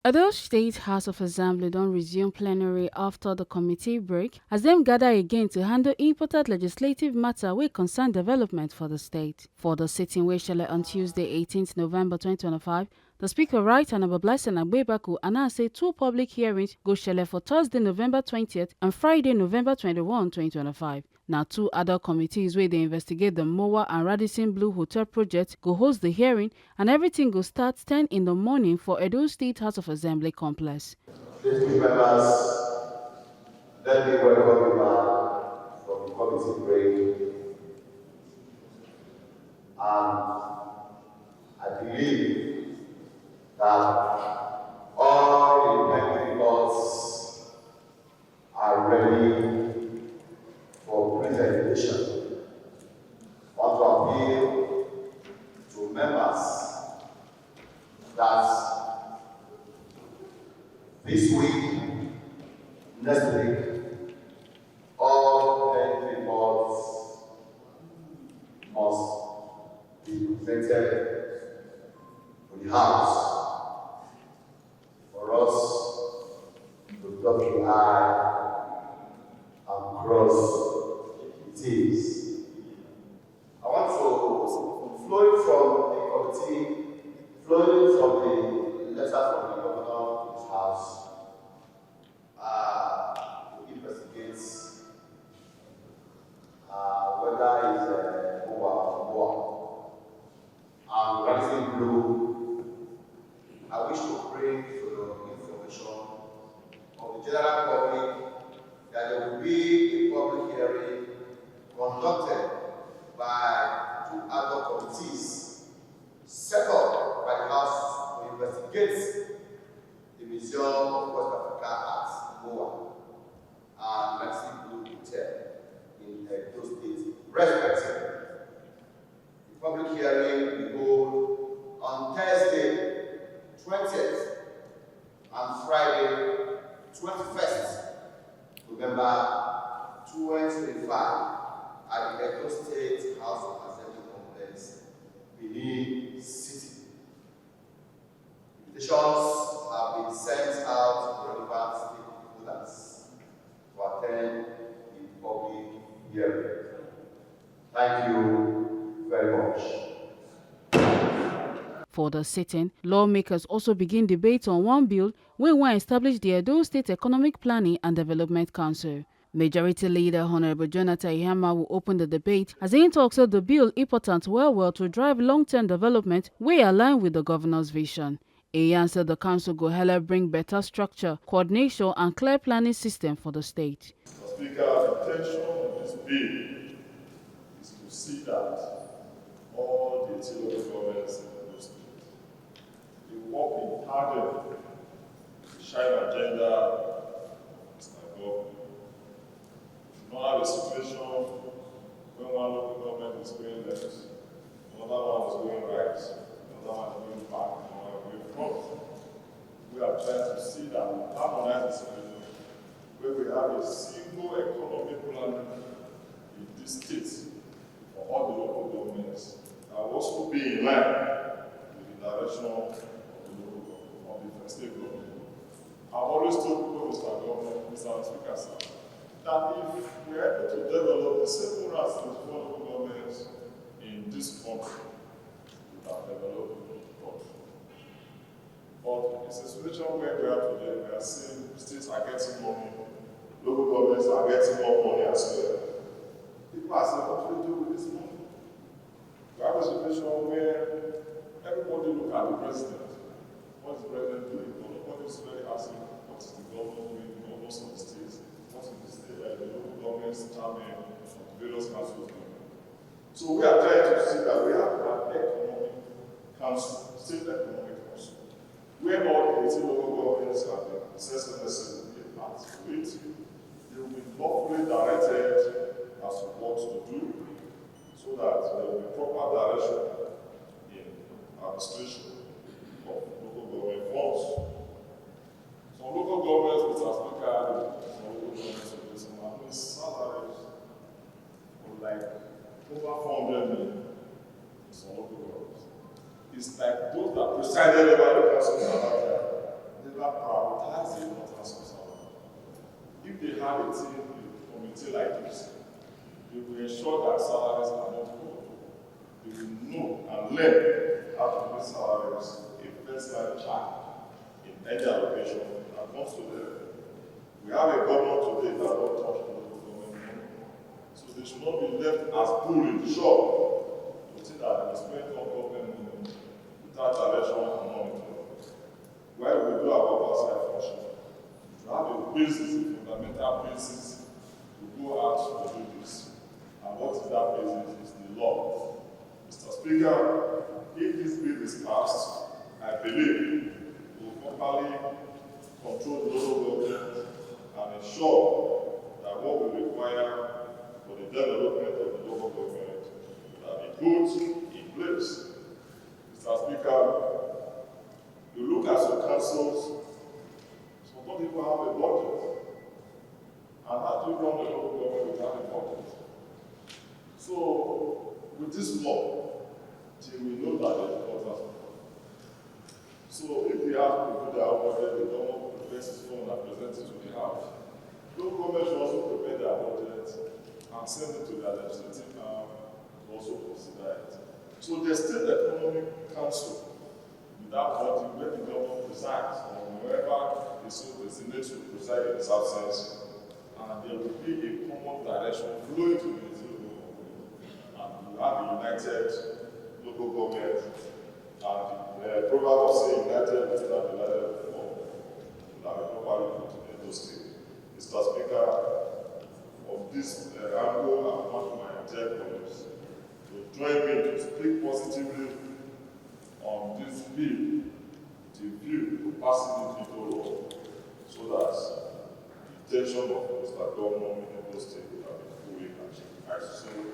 Although State House of Assembly don't resume plenary after the committee break, as them gather again to handle important legislative matter wey concern development for the state. For the sitting wey shele on Tuesday 18th November 2025, the Speaker Right Honorable Blessing Agbebaku announced say two public hearings go shele for Thursday November 20th and Friday November 21, 2025. Now, two other committees where they investigate the Moa and Radisson Blue Hotel project go host the hearing, and everything go start 10 in the morning for Edo State House of Assembly complex. Distinguished members, let me welcome you back from the committee break. I believe that all the pending reports are ready for presentation. I want to appeal to members that this week, next week, all pending reports must be presented to the House for us to dot the I and cross the T's. I want to, flowing from the letter from the governor to his house, to investigate whether it's Moa and Rising Blue. I wish to bring to the information of the general public that there will be a public hearing conducted by two other committees set up by the House to investigate the Museum of West Africa at Moa and Rising Blue Hotel in Edo State, respectively. The public hearing will hold on Thursday 20th and Friday 21st November 2025 at the Edo State House of Assembly Complex, Benin City. Invitations have been sent out to relevant stakeholders to attend the public hearing. Thank you very much. For the sitting, lawmakers also begin debate on one bill wey wan establish the Edo State Economic Planning and Development Council. Majority Leader Honorable Jonathan Ihama will open the debate as he talks of the bill important well to drive long-term development wey align with the governor's vision. Iyan said the council go help bring better structure, coordination and clear planning system for the state. Speaker, the intention of this bill is to see that all the local governments in the state they work in tandem to shine agenda Mr. Government. You don't have a situation when one local government is going left, another one is going right, another one is going back, another one is going front. We are trying to see that we harmonize the situation where we have a single economic plan in this state for all the local governments that will also be in line with the direction of the local government, of the state government. I've always told people, Mr. Governor, Mr. Speaker, sir, that if we are able to develop the same as the local governments in this country, we have developed the country. But it's a situation where we are today, we are seeing states are getting money, local governments are getting more money as well. People are saying, what do we do with this money? We have a situation where everybody look at the president. What is the president doing? Nobody is really asking what is the government doing, the governors of the states, what is the state, the local governments, chairman, of various councils doing. So we are trying to see that we have an economic council, state economic council, where all 18 local governments have been assessed in part to it. They will be lawfully directed as to what to do so that there will be proper direction in administration of local government funds. Some local governments, Mr. Speaker, some local governments will some having salaries of like over 400 million in some local governments. It's like those that presided over the council of South Africa, they if they had a team, a committee like this, they will ensure that salaries are not poor. They will know and learn how to pay salaries a first-line charge in any allocation that comes to them. We have a government today that don't touch local government money. So they should not be left as bull in the shop to think that they spend on government money without direction and monitoring. Why we do our oversight function? To have a basis, a fundamental basis to go out to do this. And what is that basis? Is the law. Mr. Speaker, if this bill is passed, I believe it will properly control the local government and ensure that what we require for the development of the local government will be put in place. Mr. Speaker, you look at some councils, some people have a budget. And how do you run the local government without a budget? So, with this law, till we know that the importance of it. So, if we have to do their budget, the government prepares its own and presents it to the House. Local government should also prepare their budget and send it to their legislative arm to also consider it. So, the State Economic Council, with that body where the government presides, or wherever the so designated to preside in his absence, and there will be a common direction flowing to the and we have a united local government, and the program of saying united is not divided before. We have a proper unit in those states. Mr. Speaker, of this angle, I want my entire colleagues to join me to speak positively on this bill, to view passing into law, so that the intention of Mr. Governor in those states will have been fully achieved. I sincerely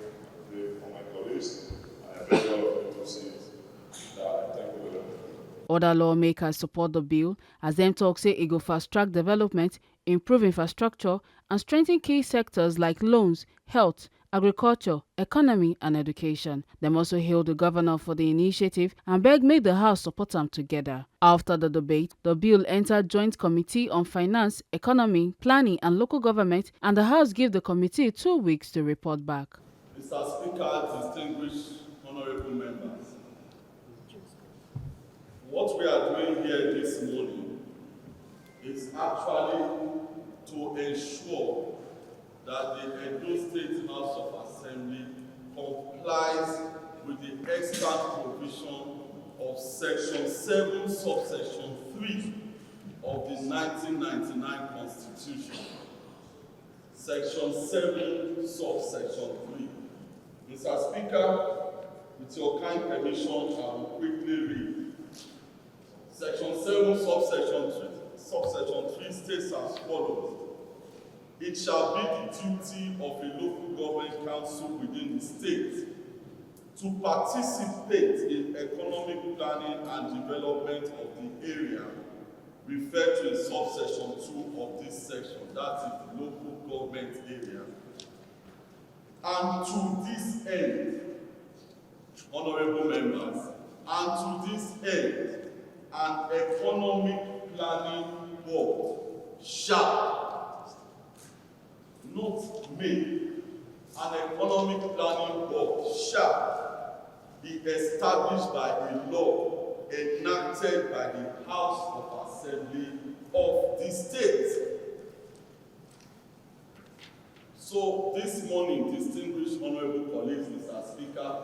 pray for my colleagues, and I beg all of you to see it. Thank you very much. Other lawmakers support the bill as them talk say it go fast-track development, improve infrastructure and strengthen key sectors like loans, health, agriculture, economy and education. Them also hailed the governor for the initiative and beg make the House support them together. After the debate, the bill entered Joint Committee on Finance, Economy, Planning and Local Government, and the House gave the committee 2 weeks to report back. Mr. Speaker, distinguished honorable members, what we are doing here this morning is actually to ensure that the Edo State House of Assembly complies with the extant provision of Section 7, subsection 3 of the 1999 Constitution. Section 7, subsection 3. Mr. Speaker, with your kind permission, I will quickly read. Section 7, subsection 3 states as follows. It shall be the duty of a local government council within the state to participate in economic planning and development of the area referred to in subsection 2 of this section, that is the local government area. And to this end, honorable members, and to this end, an economic planning board shall, not may, an economic planning board shall be established by a law enacted by the House of Assembly of the state. So this morning, distinguished honorable colleagues, Mr. Speaker,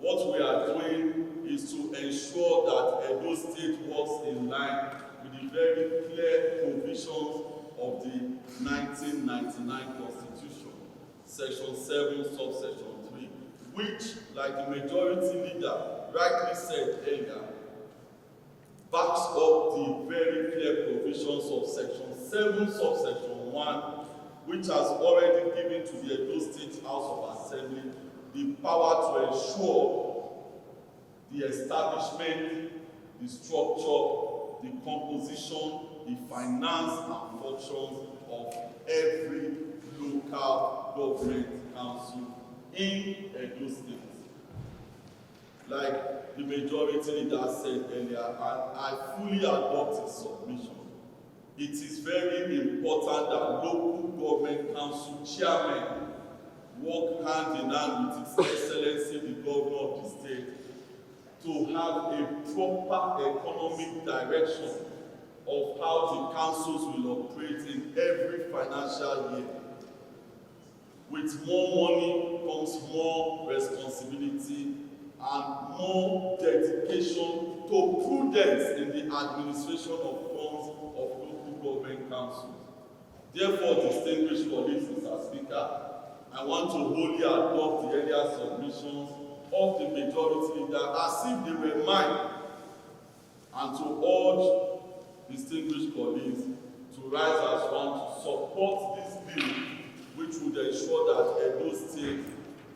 what we are doing is to ensure that Edo State works in line with the very clear provisions of the 1999 Constitution, Section 7, subsection 3, which, like the majority leader rightly said earlier, backs up the very clear provisions of Section 7, subsection 1, which has already given to the Edo State House of Assembly the power to ensure the establishment, the structure, the composition, the finance and functions of every local government council in Edo State. Like the majority leader said earlier, and I fully adopt his submission. it is very important that local government council chairmen work hand in hand with His Excellency the Governor of the state to have a proper economic direction of how the councils will operate in every financial year. With more money comes more responsibility and more dedication to prudence in the administration of funds of local government councils. Therefore, distinguished colleagues, Mr. Speaker, I want to wholly adopt the earlier submissions of the majority leader as if they were mine, and to urge distinguished colleagues to rise as one to support this bill, which would ensure that Edo State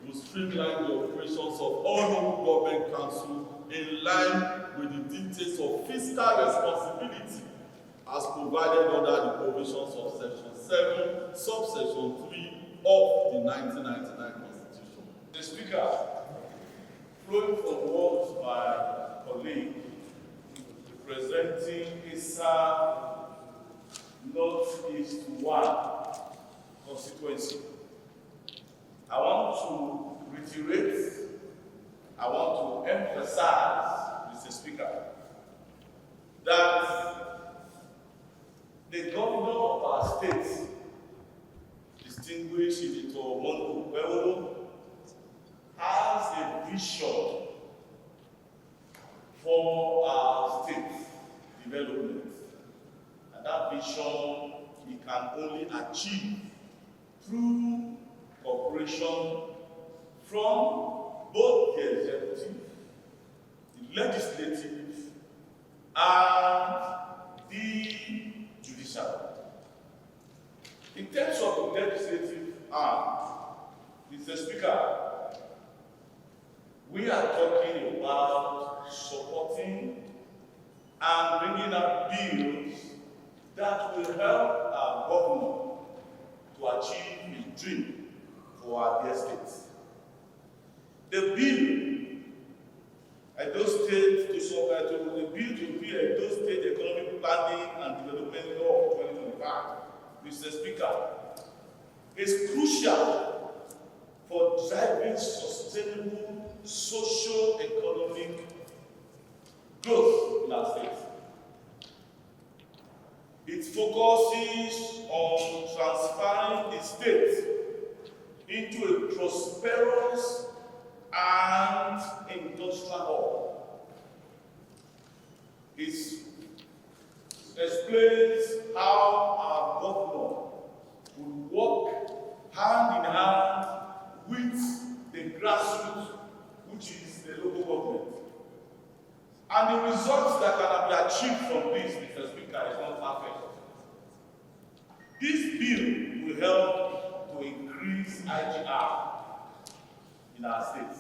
will streamline the operations of all local government councils in line with the dictates of fiscal responsibility as provided under the provisions of Section 7, Subsection 3 of the 1999 Constitution. The Speaker, flowing from words by colleague representing EDHA Northeast 1 constituency, I want to reiterate, I want to emphasize, Mr. Speaker, that the governor of our state, distinguished Senator Mondo, has a vision for our state development. And that vision he can only achieve through cooperation from both the executive, the legislative, and the judiciary. In terms of the legislative arm, Mr. Speaker, we are talking about supporting and bringing up bills that will help our government to achieve his dream for our dear states. The bill, Edo State the bill to be Edo State Economic Planning and Development Law of 2025, Mr. Speaker, is crucial for driving sustainable socio-economic growth in our state. It focuses on transferring the state into a prosperous and industrial hub. It explains how our governor would work hand in hand with the grassroots, which is the local government. And the results that can be achieved from this, Mr. Speaker, is not perfect. This bill will help to increase IGR in our state.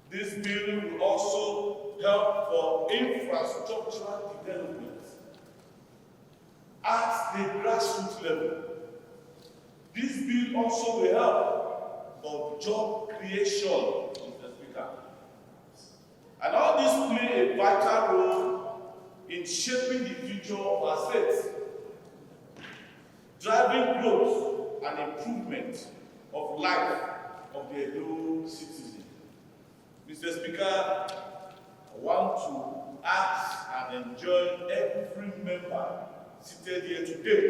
This bill will also help for infrastructural development at the grassroots level. This bill also will help for job creation, Mr. Speaker. And all this play a vital role in shaping the future of our state, driving growth and improvement of life of the Edo citizen. Mr. Speaker, I want to ask and enjoin every member seated here today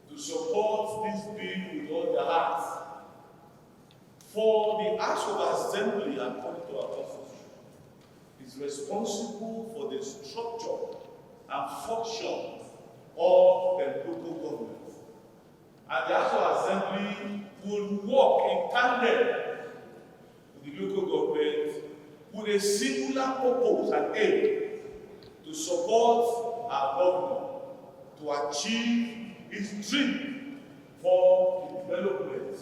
to support this bill with all their hearts. For the House of Assembly, according to our Constitution, is responsible for the structure and function of the local government. And the House of Assembly will work in tandem with the local government with a singular purpose and aim to support our government to achieve his dream for the development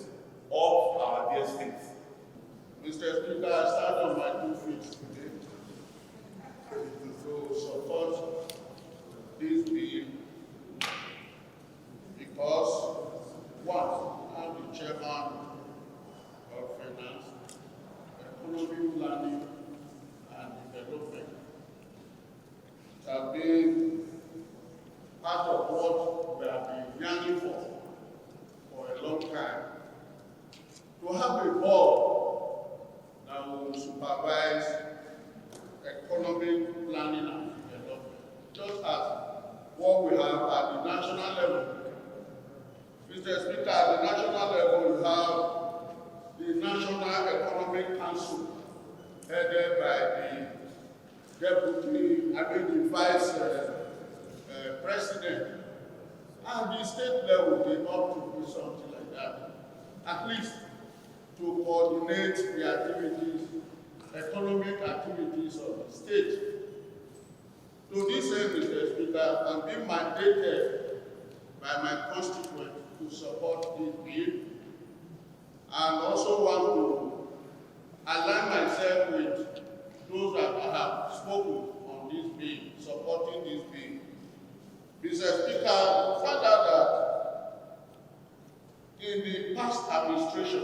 of our dear state. Mr. Speaker, I stand on my 2 feet today to support this bill because, one, I'm the chairman of Finance, Economic Planning and Development. It has been part what we have at the national level. Mr. Speaker, at the national level, we have the National Economic Council, headed by the Vice President. And the state level, they ought to do something like that, at least to coordinate the activities, economic activities of the state. To this end, Mr. Speaker, I'm being mandated by my constituent to support this bill, and also want to align myself with those that have spoken on this bill, supporting this bill. Mr. Speaker, found out that in the past administration,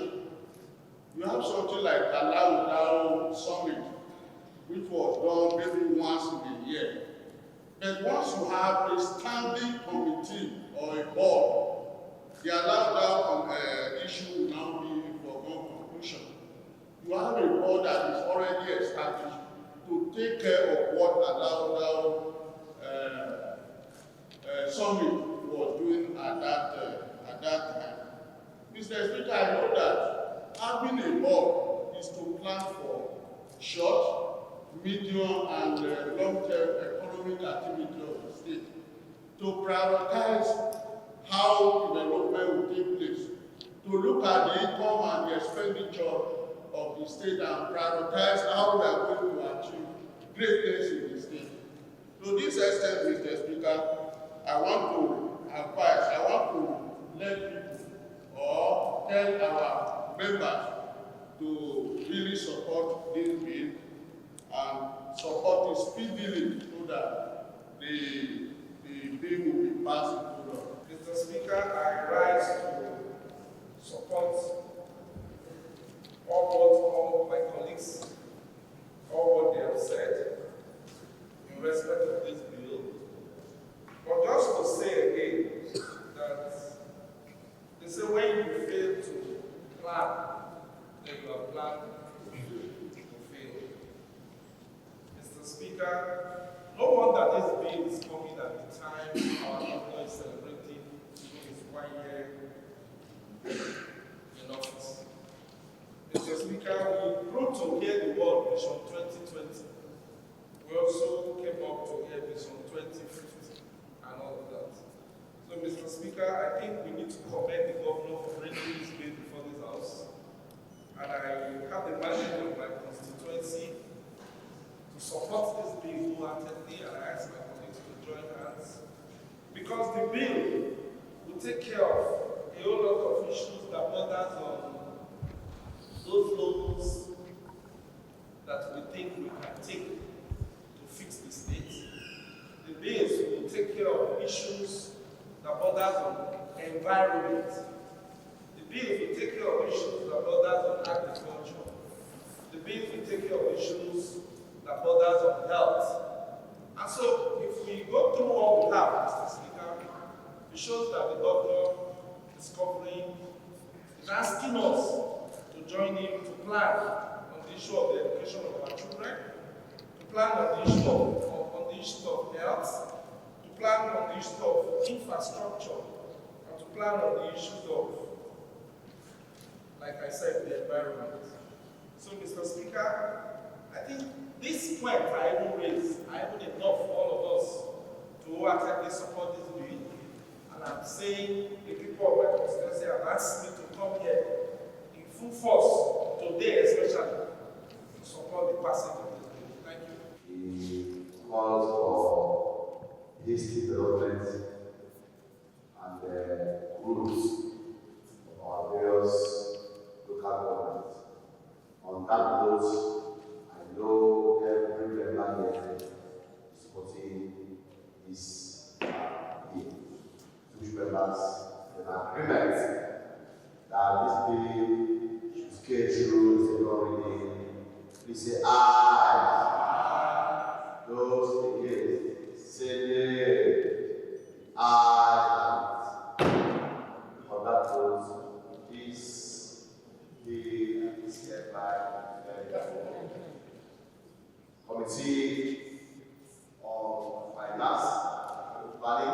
you have something like Allow Summit, which was done maybe once in a year. But once you have a standing committee or a board, the Allow issue will now be for conclusion. You have a board that is already established to take care of what Allow Summit was doing at that time. Mr. Speaker, I know that having a board is to plan for short, medium, and long-term economic activity of the state, to prioritize how development will take place, to look at the income and the expenditure of the state and prioritize how we are going to achieve greatness in the state. To this extent, Mr. Speaker, I want to advise, I want to let people or tell our members to really support this bill and support it speedily so that the bill will be passed into law. Mr. Speaker, I rise to support all my colleagues, all what they have said in respect of this bill. But just to say again that they say when you fail to plan, then you are planned to fail. Mr. Speaker, no wonder this bill is coming at the time our governor is celebrating his 1 year in office. Mr. Speaker, we grew to hear the word Vision 2020. We also came up to hear Vision 2050 and all of that. So, Mr. Speaker, I think we need to commend the governor for bringing this bill before this House. And I have the mandate of my constituency to support this bill wholeheartedly, and I ask my colleagues to join hands. Because the bill will take care of a whole lot of issues that borders on those loans that we think we can take to fix the state. The bills will take care of issues that borders on environment. The bills will take care of issues that borders on agriculture. The bills will take care of issues that borders on health. And so, if we go through what we have, Mr. Speaker, it shows that the governor is covering, is asking us to join him to plan on the issue of the education of our children, to plan on the issue of health, to plan on the issue of infrastructure, and to plan on the issues of, like I said, the environment. So, Mr. Speaker, I think these points I even raised are even enough for all of us to wholeheartedly support this bill. And I'm saying the people of my constituency have asked me to come here in full force today, especially to support the passage of this bill. Thank you. He calls for hasty development and rules of our various local governments. On that note, I know every member here is supporting this bill. Which members in agreement that this bill should scale through the reading. Please say aye. Those against, say nay. Aye. On that note, this bill is hereby Committee on Finance, Planning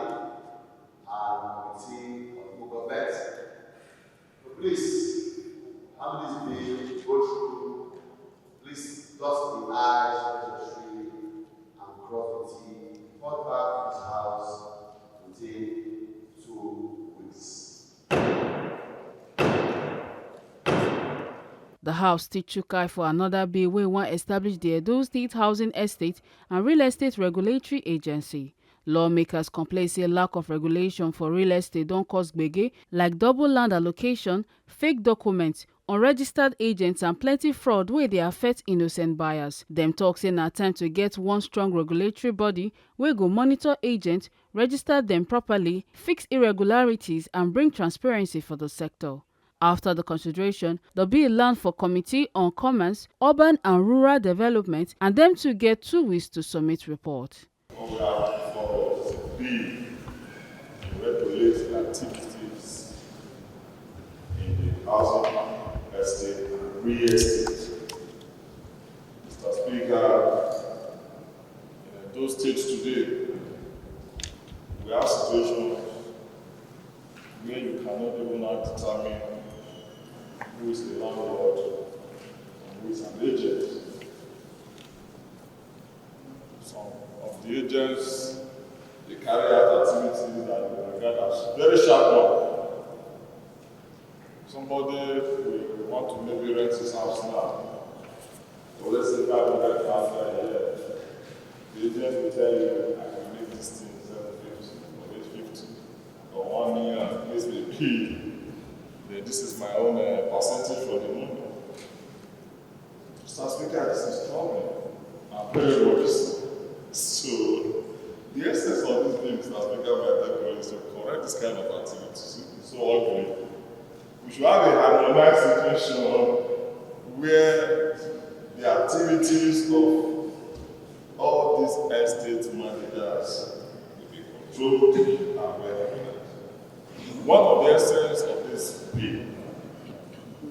The House still chook eye for another bill wey wan establish the Edo State Housing Estate and Real Estate Regulatory Agency. Lawmakers complain say lack of regulation for real estate don cause gbege like double land allocation, fake documents, unregistered agents and plenty fraud wey dey affect innocent buyers. Dem talk say na time to get one strong regulatory body wey go monitor agents, register dem properly, fix irregularities and bring transparency for the sector. After the consideration, the bill land for Committee on Commerce, Urban and Rural Development, and them to get 2 weeks to submit report. What we have before us is a bill to regulate the activities in the housing estate and real estate. Mr. Speaker, in those states today, we have situations where you cannot even now determine who is the landlord and who is an agent. Some of the agents, they carry out activities that we regard as very sharp one. Somebody will want to maybe rent his house now. So let's say 500,000 a year. The agent will tell you, I can make this thing 750 or 850 or 1 million, please be paid. Then this is my own percentage for the money. Mr. Speaker, this is troubling. I'm very worrisome. So, the essence of this bill, Mr. Speaker, my dear is to correct this kind of activities. It's so ugly. We should have a harmonized situation where the activities of all these estate managers will be controlled and well. One of the essence of this bill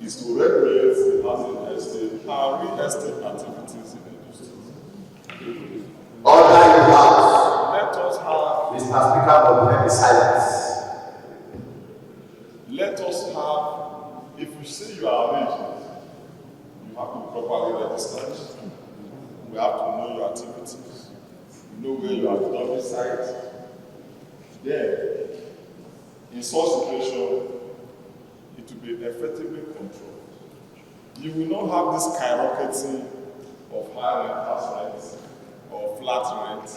is to regulate the housing estate and real estate activities in the industry. Order in the House. Let us have, Mr. Speaker, will be silence. let us have, if you say you are an agent, you have to be properly registered. We have to know your activities. We know where you are domiciled. Then, in such situation, it will be effectively controlled. You will not have this skyrocketing of high rent house rent or flat rent as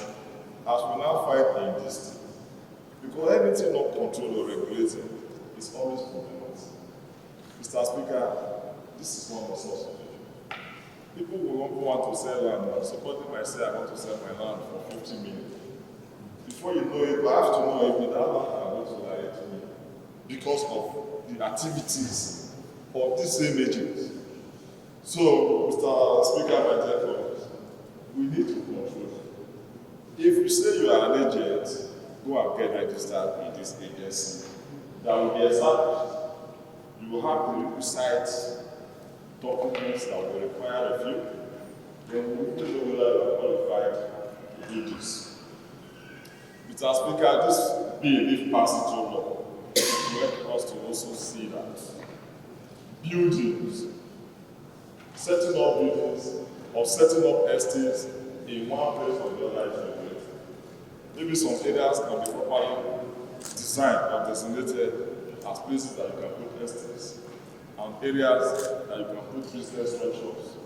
we now find in this state. Because anything not controlled or regulated is always problematic. Mr. Speaker, this is not the source of it. People will want to sell land. Somebody might say, I want to sell my land for 50 million. Before you know it, perhaps to know if that land can go to like 8 million because of the activities of these same agents. So, Mr. Speaker, my dear colleagues, we need to control. If you say you are an agent, go and get registered in this agency that will be established. You will have the requisite documents that will require of you. Then we will know whether you are qualified to do this. Mr. Speaker, this bill, if passed into law, will help us to also see that buildings, setting up buildings or setting up estates in one place or the other is regulated. Maybe some areas can be properly designed or designated as places that you can put estates and areas that you can put business structures.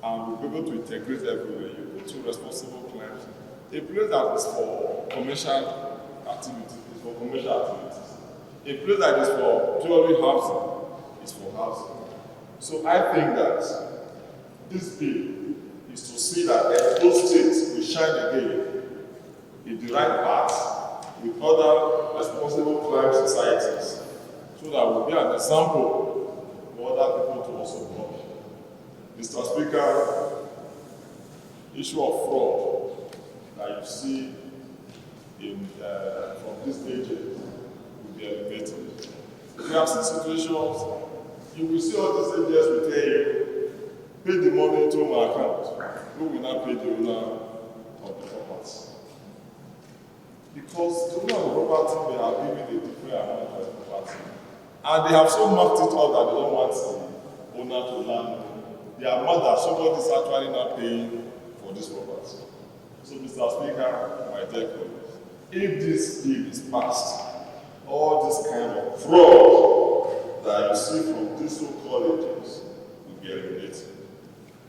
And we'll be able to integrate everywhere. You go to responsible clients. A place that is for commercial activities is for commercial activities. A place that is for purely housing is for housing. So I think that this bill is to see that those states will shine again in the right path with other responsible client societies so that we'll be an example for other people to also come. Mr. Speaker, issue of fraud that you see from this agent will be eliminated. We have seen situations, you will see all these agents will tell you, pay the money to my account. Who will not pay the owner of the property? Because the owner of the property may have given a different amount of the property. And they have so marked it out that they don't want the owner to land. They are mad that somebody is actually not paying for this property. So, Mr. Speaker, my dear colleagues, if this bill is passed, all this kind of fraud that you see from these so-called agents will be regulated.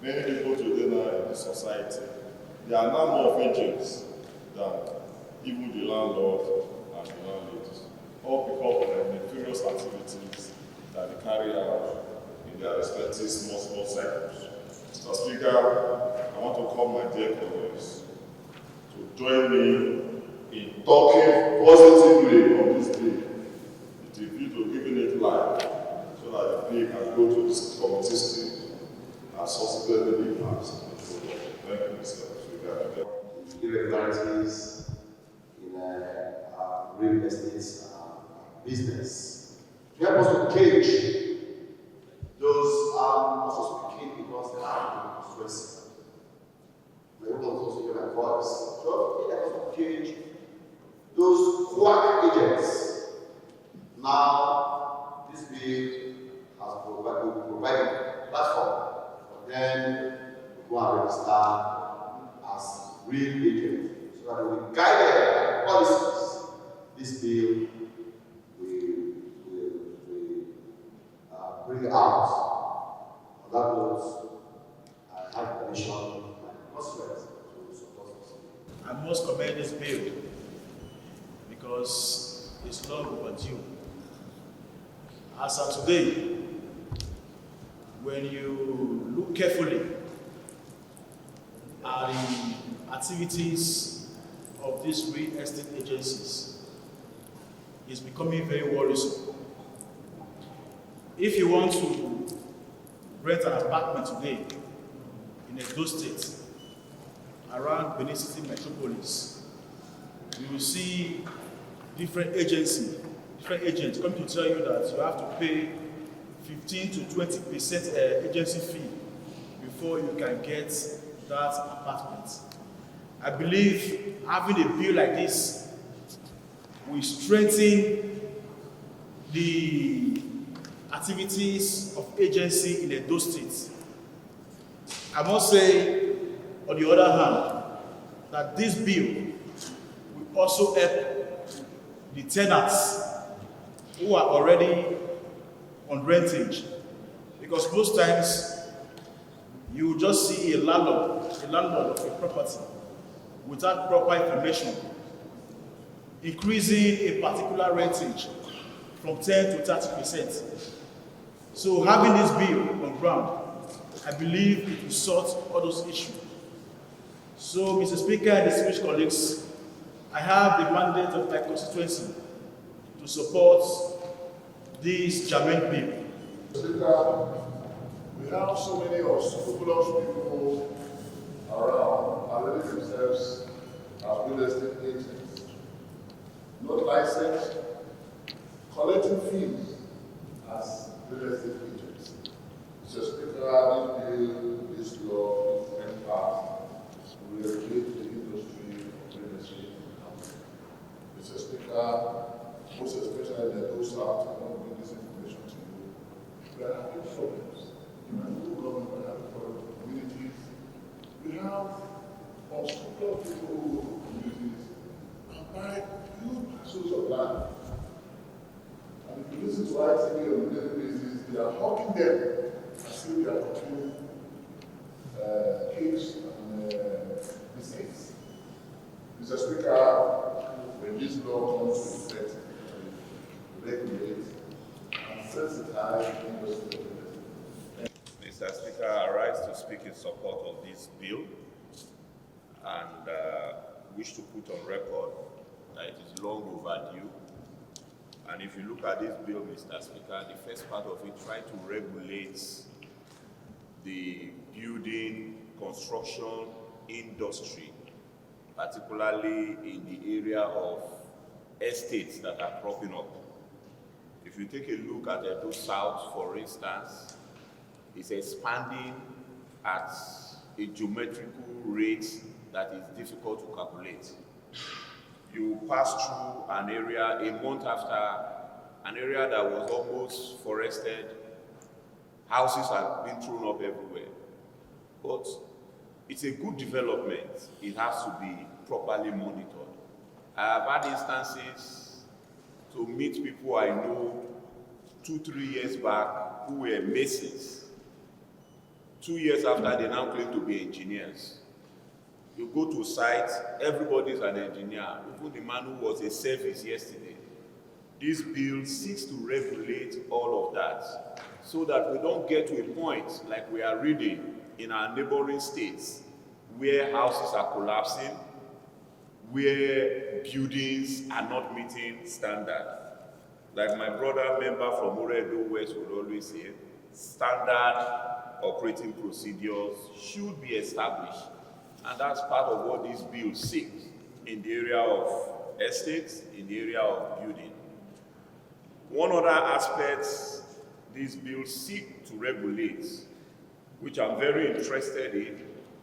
Many people today now in the society, there are now more agents than even the landlord and the landladies, all because of the nefarious activities that they carry out in their respective small circles. Mr. Speaker, I want to call my dear colleagues to join me in talking positively on this bill, with a view to giving it life, so that the bill can go to this committee stage and subsequently be passed. Thank you, Mr. Speaker. Irregularities in real estate business. We have also cage those also speaking because they are stressing. We don't also hear my voice. So we have also cage those quack agents. Now this bill has provided a platform for them to go and register as real agents, so that they will be guided by policies. This bill will bring out. On that note, I have permission and constituents to support this bill. I must commend this bill because it's long overdue. As of today, when you look carefully at the activities of these real estate agencies, it's becoming very worrisome. If you want to rent an apartment today in Edo State, around Benin City metropolis, you will see different agents coming to tell you that you have to pay 15 to 20% agency fee before you can get that apartment. I believe having a bill like this will strengthen the activities of agency in Edo State. I must say, on the other hand, that this bill will also help the tenants who are already on rentage, because most times you just see a landlord of a property without proper information increasing a particular rentage from 10 to 30%. So having this bill on ground, I believe it will sort all those issues. So, Mr. Speaker and distinguished colleagues, I have the mandate of my constituency to support this germane bill. Speaker, we have so many unscrupulous people around availing themselves as real estate agents, not licensed, collecting fees as real estate agents. Mr. Speaker, this law is passed to regulate the industry of real estate. Mr. Speaker, most especially those out who want to bring this information to you, we are having problems. In my local government, we are having problems with communities. We have unscrupulous people who go to communities and buy huge parcels of land. And if you listen to ITV on a daily basis, they are hawking them as if they are cooking cakes and biscuits. Mr. Speaker, when this law comes to effect, regulate and sensitize the industry. Mr. Speaker, I rise to speak in support of this bill and wish to put on record that it is long overdue. And if you look at this bill, Mr. Speaker, the first part of it tries to regulate the building, construction industry, particularly in the area of estates that are cropping up. If you take a look at Edo South, for instance, it's expanding at a geometrical rate that is difficult to calculate. You pass through an area a month after, an area that was almost forested, houses have been thrown up everywhere. But it's a good development. It has to be properly monitored. I have had instances to meet people I know 2-3 years back who were masons, 2 years after, they now claim to be engineers. You go to site, everybody's an engineer, even the man who was a service yesterday. This bill seeks to regulate all of that so that we don't get to a point like we are reading in our neighboring states where houses are collapsing, where buildings are not meeting standard. Like my brother member from Oredo West would always say, standard operating procedures should be established. And that's part of what this bill seeks in the area of estates, in the area of building. One other aspect this bill seeks to regulate, which I'm very interested in,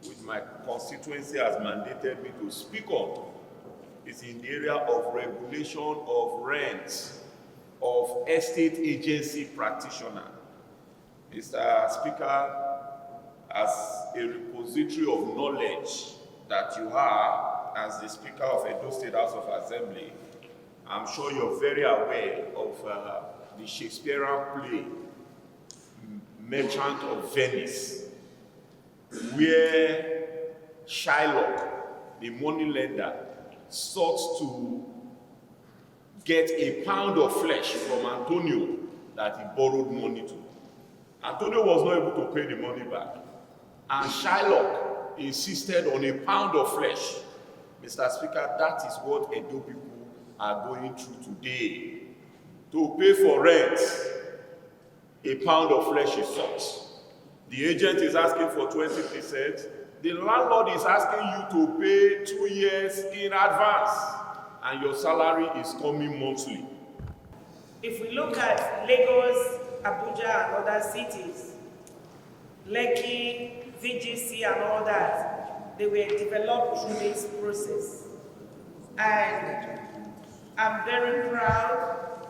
which my constituency has mandated me to speak on, is in the area of regulation of rent of estate agency practitioner. Mr. Speaker, as a repository of knowledge that you are as the Speaker of Edo State House of Assembly, I'm sure you're very aware of the Shakespearean play, Merchant of Venice, where Shylock, the moneylender, sought to get a pound of flesh from Antonio that he borrowed money to. Antonio was not able to pay the money back, and Shylock insisted on a pound of flesh. Mr. Speaker, that is what Edo people are going through today. To pay for rent, a pound of flesh is sought. The agent is asking for 20%. The landlord is asking you to pay 2 years in advance, and your salary is coming monthly. If we look at Lagos, Abuja, and other cities, Lekki, VGC, and all that, they were developed through this process. And I'm very proud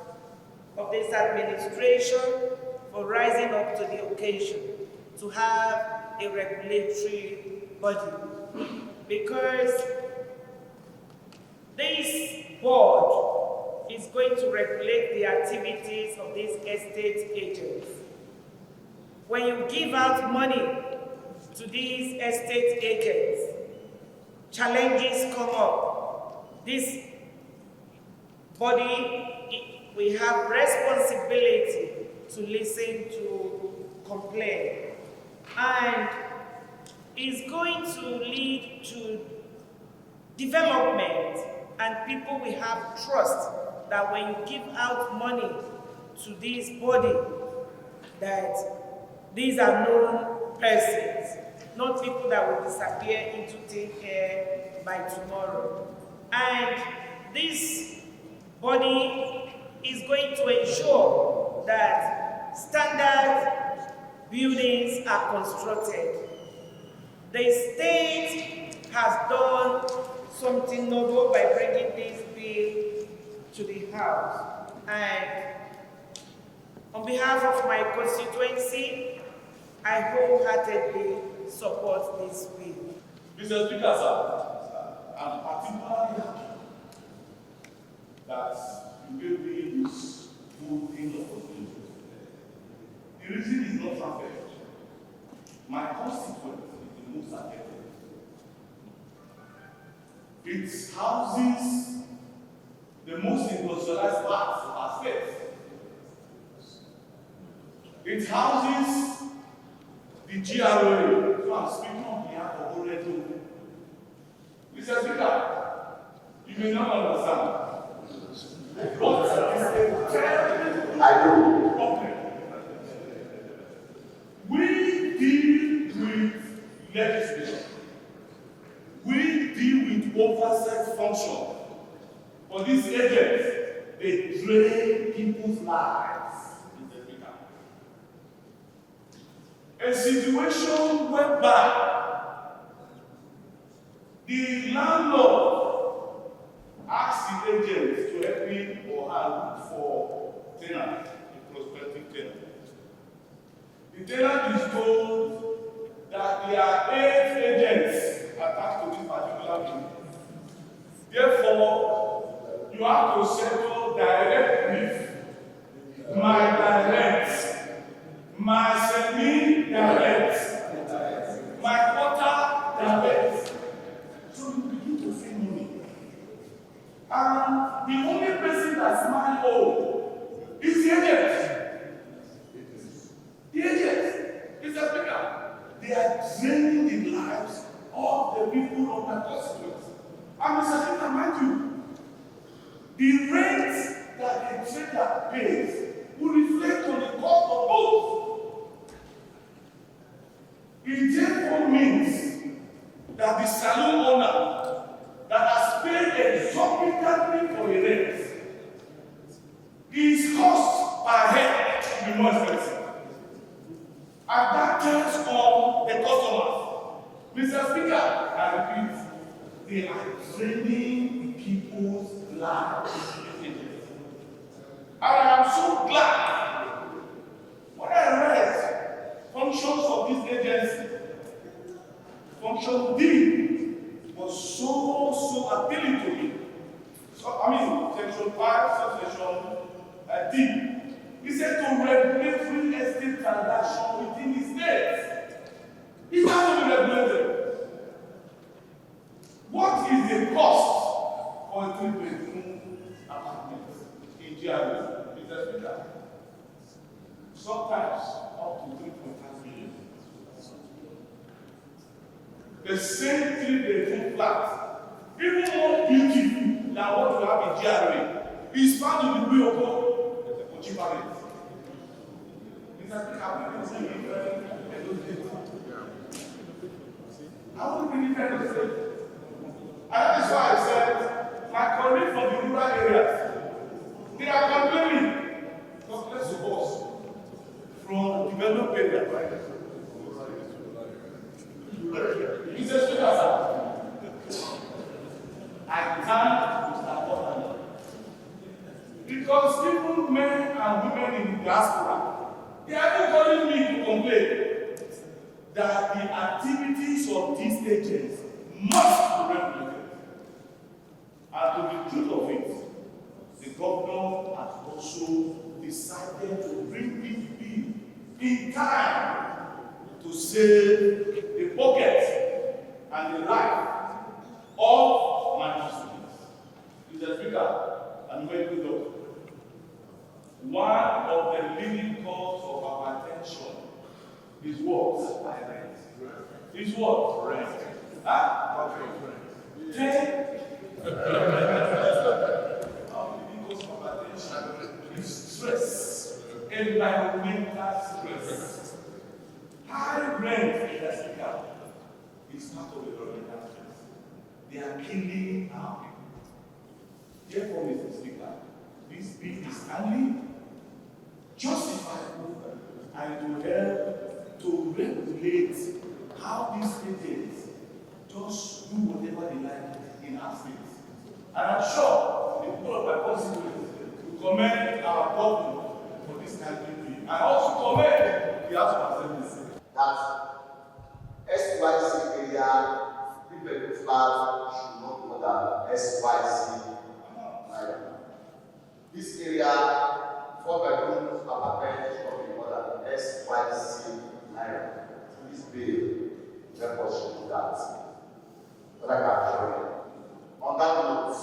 of this administration for rising up to the occasion to have a regulatory body, because this board is going to regulate the activities of these estate agents. When you give out money to these estate agents, challenges come up. This body, we have responsibility to listen to complaints, and is going to lead to development, and people will have trust that when you give out money to this body, that these are known persons, not people that will disappear into thin air by tomorrow. And this body is going to ensure that standard buildings are constructed. The state has done something noble by bringing this bill to the House. And on behalf of my constituency, I wholeheartedly support this bill. Mr. Speaker, sir, I'm particularly happy that you gave me this full thing of opportunity. The reason is not perfect. My constituency is the most affected. It houses the most industrialized parts of our state. It houses the GRA. So I'm speaking on behalf of Oredo. Mr. Speaker, you may not understand. But it's a terrible problem. We deal with legislation. We deal with oversight function. For these agents, they drain people's lives. A situation whereby the landlord asks the agent to help him or her look for tenant, a prospective tenant. The tenant is told that there are 8 agents attached to this particular building. Therefore, you have to settle direct with my direct, my semi-direct, that smile oh, it's the agents. The agents. It's a speaker. They are draining the lives of the people of my constituents. And Mr. Speaker, mind you, the rent that the trader pays will reflect on the cost of both. It therefore means that the saloon owner that has paid exorbitantly for a rent, his cost per head will be more expensive. And that tells on the customers. Mr. Speaker, I repeat, they are draining people's lives. And I am so glad when I read functions of this agency, function D was so appealing to me. So, I mean, section 5, subsection D. He said to regulate real estate transaction within the state. It's not to be regulated. What is the cost for a 3-bedroom apartment in GRA? Mr. Speaker, sometimes up to 3.5 million. The same 3-bedroom flat, even more beautiful than what you have in GRA, is found in the way of God. Cheaper rate. Mr. Speaker, I want to bring it to the state. And that is why I said, my colleagues from the rural areas, they are complaining, God bless you boss, from developed areas. Mr. Speaker, I can't support them. Because even men and women in the diaspora, they are not calling me to complain that the activities of these agents must be regulated. And to the truth of it, the governor has also decided to bring this bill in time to save the pocket and the life of my constituents. Mr. Speaker, I'm very good doctor. One of the leading cause of our attention is what? Rent. Is what? Rent. Huh? Rent. Our leading cause of our attention is stress. Environmental stress. High rent in the Speaker is part of the environmental stress. They are killing our people. Therefore, Mr. Speaker, this bill is highly justifiable and will help to regulate how these agents just do whatever they like in our state. And I'm sure the people of my constituency will commend our government for this kind of bill. And also commend the House of Assembly. That SYC area, people flat should not go than SYC. This area, 4 bedrooms, apartment should be more than SYC naira. This bill, therefore, should do that. But I can show you. On that note,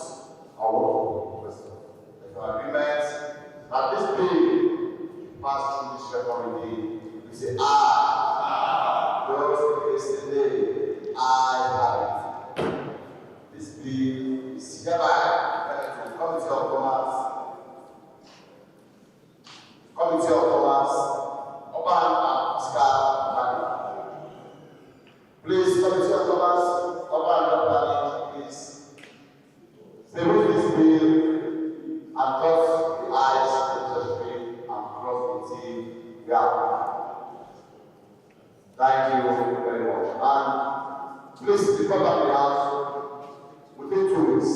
I want to request the agreement that this bill passed through this committee. We say, those yesterday, I have it. This bill is hereby to the Committee of Commerce. Committee of Commerce, Oban and Fiscal Planning. Please, Committee of Commerce, Oban and Planning, please remove this bill and cross the eyes of the treasury and cross the T. Thank you very much. And please, the cover of the house within 2 weeks.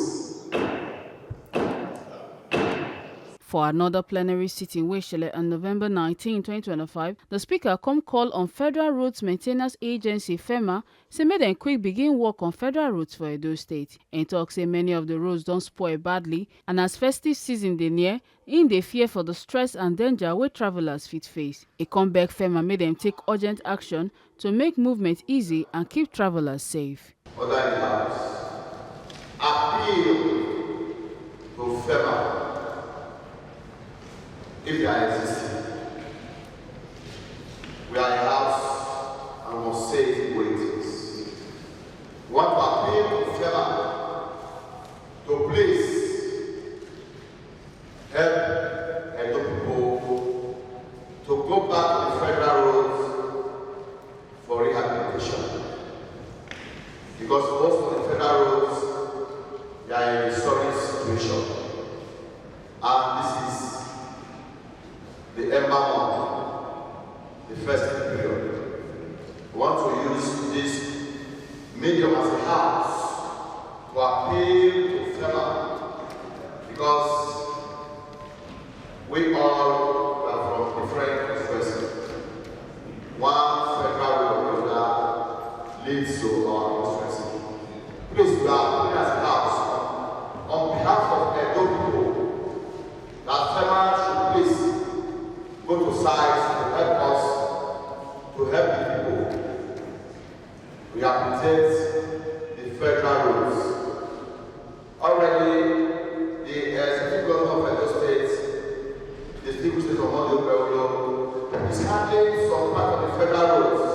For another plenary sitting wey shele on November 19, 2025, the Speaker come call on Federal Roads Maintenance Agency FERMA say make dem quick begin work on federal roads for Edo State. Im tok say many of the roads don spoil badly, and as festive season dey near, im dey fear for the stress and danger wey travelers fit face. E come beg FERMA make dem take urgent action to make movement easy and keep travelers safe. Other in the house, appeal to FERMA if they are existing. We are a house and must say it the way it is. We want to appeal to FERMA to please help Edo people to go back to the federal roads for rehabilitation. Because most of the federal roads, they are in a sorry situation. And this is the ember month, the first period. We want to use this medium as a house to appeal to FERMA, because we all are from different constituencies. One federal road or another leads to our constituency. Please, we are appealing as a house on behalf of Edo people that FERMA should please go to sites to help us, to help the people rehabilitate the federal roads. Already, the executive governor of Edo State, the State State of Monday is handling some part of the federal roads.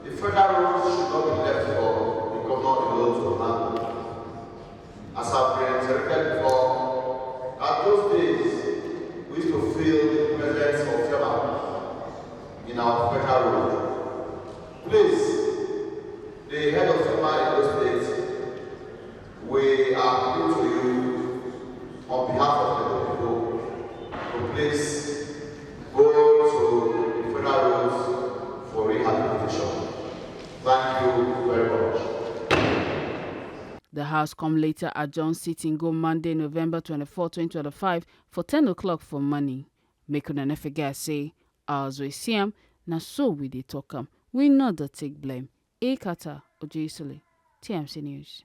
The federal roads should not be left for the governor alone to handle. As I've been directed before, at those days, we used to feel the presence of FERMA in our federal road. Please, the head of FERMA in those states, we are appealing to you on behalf of the people to please go to the federal roads for rehabilitation. Thank you very much. The House come later adjourn sitting go Monday, November 24, 2025 for 10 o'clock for money. Make una no forget say, as we see am, na so we dey talk am. We not the take blame. Ekata Ojeisele, TMC News.